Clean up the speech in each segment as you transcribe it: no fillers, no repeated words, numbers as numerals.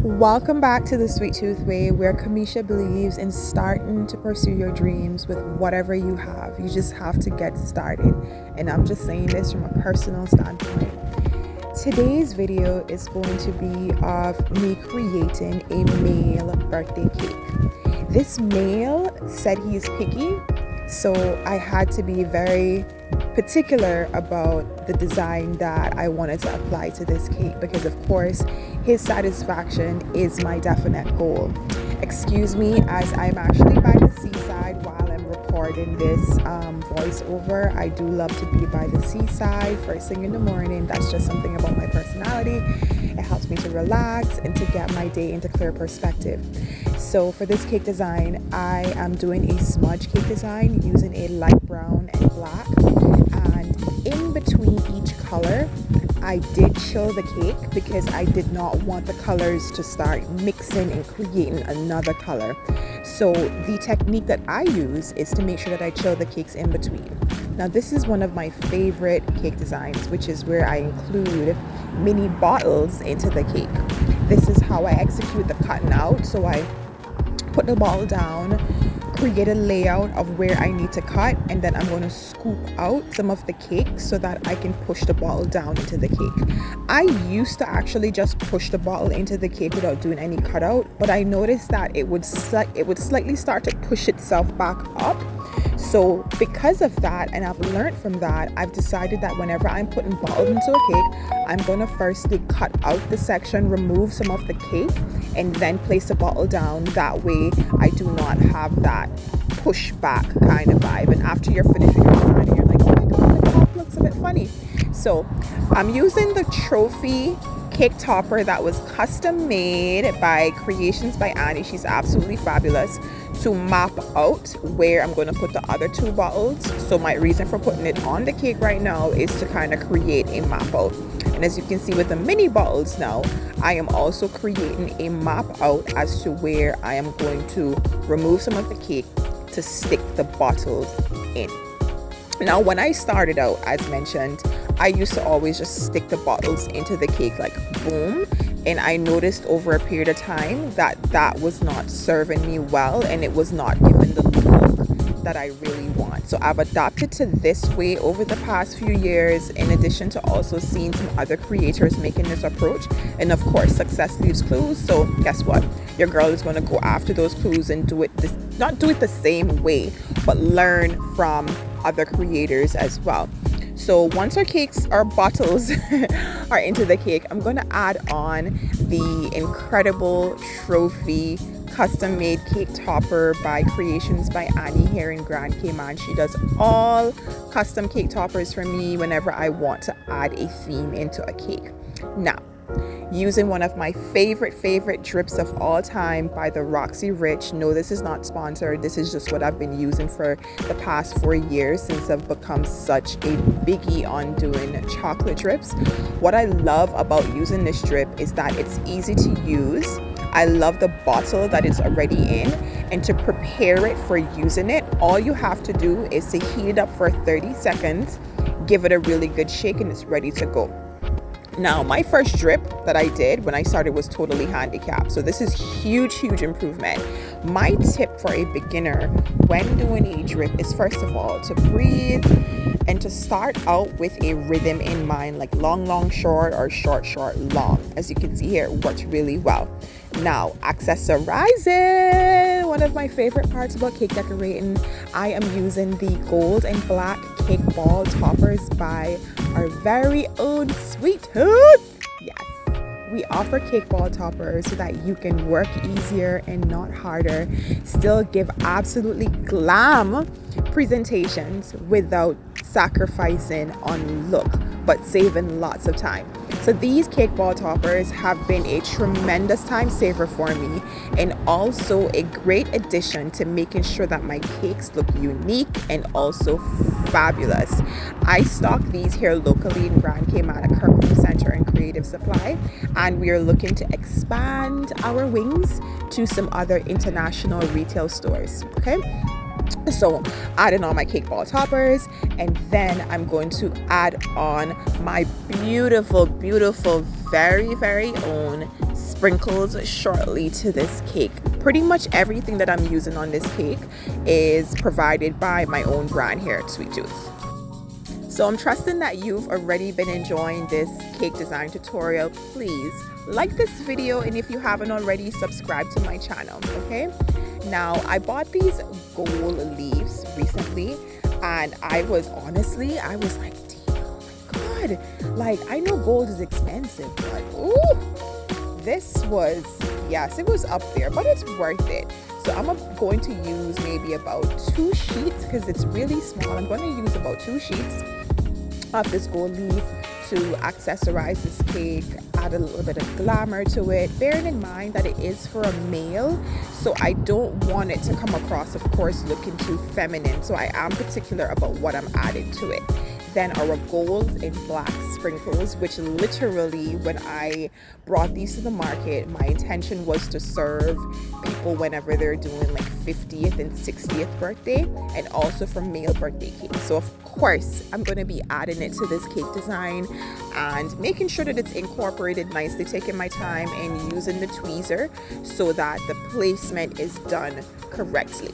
Welcome back to the Sweet Tooth Way, where Kamisha believes in starting to pursue your dreams with whatever you have. You just have to get started. And I'm just saying this from a personal standpoint. Today's video is going to be of me creating a male birthday cake. This male said he is picky, so I had to be very particular about the design that I wanted to apply to this cake because, of course, his satisfaction is my definite goal. Excuse me, as I'm actually by the seaside while I'm recording this voiceover. I do love to be by the seaside first thing in the morning. That's just something about my personality. It helps me to relax and to get my day into clear perspective. So for this cake design, I am doing a smudge cake design using a light brown and black. And in between each color, I did chill the cake because I did not want the colors to start mixing and creating another color. So the technique that I use is to make sure that I chill the cakes in between. Now this is one of my favorite cake designs, which is where I include mini bottles into the cake. This is how I execute the cutting out. So I put the bottle down, create a layout of where I need to cut, and then I'm going to scoop out some of the cake so that I can push the bottle down into the cake. I used to actually just push the bottle into the cake without doing any cutout, but I noticed that it would slightly start to push itself back up. So because of that, and I've learned from that, I've decided that whenever I'm putting bottles into a cake, I'm going to firstly cut out the section, remove some of the cake, and then place the bottle down. That way I do not have that push back kind of vibe. And after you're finished with your design, you're like, oh my god, the top looks a bit funny. So I'm using the trophy cake topper that was custom made by Creations by Annie. She's absolutely fabulous, to map out where I'm going to put the other two bottles. So my reason for putting it on the cake right now is to kind of create a map out. And as you can see with the mini bottles now, I am also creating a map out as to where I am going to remove some of the cake to stick the bottles in. Now, when I started out, as mentioned, I used to always just stick the bottles into the cake like boom. And I noticed over a period of time that that was not serving me well, and it was not giving the look that I really want. So I've adapted to this way over the past few years, in addition to also seeing some other creators making this approach. And of course, success leaves clues. So guess what? Your girl is going to go after those clues and not do it the same way, but learn from other creators as well. So once our bottles are into the cake, I'm going to add on the incredible trophy custom made cake topper by Creations by Annie here in Grand Cayman. She does all custom cake toppers for me whenever I want to add a theme into a cake. Now, using one of my favorite drips of all time by the Roxy Rich. No, this is not sponsored. This is just what I've been using for the past 4 years since I've become such a biggie on doing chocolate drips. What I love about using this drip is that it's easy to use. I love the bottle that it's already in, and to prepare it for using it, all you have to do is to heat it up for 30 seconds, give it a really good shake, and it's ready to go. Now, my first drip that I did when I started was totally handicapped. So this is huge improvement. My tip for a beginner when doing a drip is, first of all, to breathe and to start out with a rhythm in mind, like long, short, or short, long. As you can see here, it works really well. Now, accessorizing. One of my favorite parts about cake decorating, I am using the gold and black cake ball toppers by our very own Sweet Tooth. Yes, we offer cake ball toppers so that you can work easier and not harder, still give absolutely glam presentations without sacrificing on look, but saving lots of time. So these cake ball toppers have been a tremendous time saver for me, and also a great addition to making sure that my cakes look unique and also fabulous. I stock these here locally in Grand Cayman at Kirkland Center and Creative Supply, and we are looking to expand our wings to some other international retail stores. Okay. So adding on my cake ball toppers, and then I'm going to add on my beautiful, very own sprinkles shortly to this cake. Pretty much everything that I'm using on this cake is provided by my own brand here at Sweet Tooth. So I'm trusting that you've already been enjoying this cake design tutorial. Please like this video, and if you haven't already, subscribe to my channel, okay? Now, I bought these gold leaves recently, and I was like, oh my God, like, I know gold is expensive, but ooh, this was, yes, it was up there, but it's worth it. So I'm going to use maybe about 2 sheets because it's really small. I'm going to use about 2 sheets of this gold leaf to accessorize this cake, add a little bit of glamour to it, bearing in mind that it is for a male, so I don't want it to come across, of course, looking too feminine, so I am particular about what I'm adding to it. Then our gold and black sprinkles, which literally, when I brought these to the market, my intention was to serve people whenever they're doing like 50th and 60th birthday, and also for male birthday cakes. So of course I'm going to be adding it to this cake design and making sure that it's incorporated nicely, taking my time and using the tweezer so that the placement is done correctly.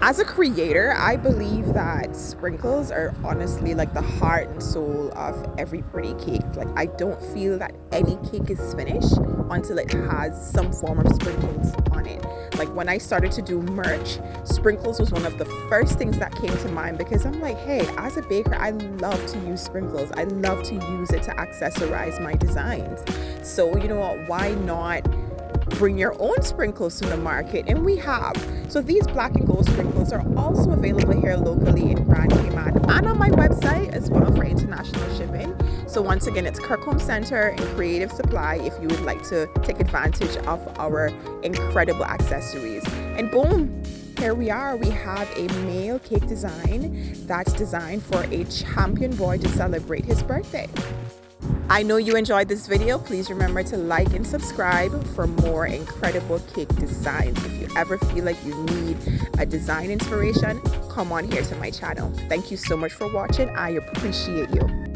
As a creator, I believe that sprinkles are honestly like the heart and soul of every pretty cake. Like, I don't feel that any cake is finished until it has some form of sprinkles on it. Like, when I started to do merch, sprinkles was one of the first things that came to mind, because I'm like, hey, as a baker, I love to use sprinkles. I love to use it to accessorize my designs. So, you know what, why not bring your own sprinkles to the market? And we have. So these black and gold sprinkles are also available here locally in Grand Cayman and on my website as well for international shipping. So once again, it's Kirk Home Center and Creative Supply if you would like to take advantage of our incredible accessories. And boom, here we are. We have a male cake design that's designed for a champion boy to celebrate his birthday. I know you enjoyed this video. Please remember to like and subscribe for more incredible cake designs. If you ever feel like you need a design inspiration, come on here to my channel. Thank you so much for watching. I appreciate you.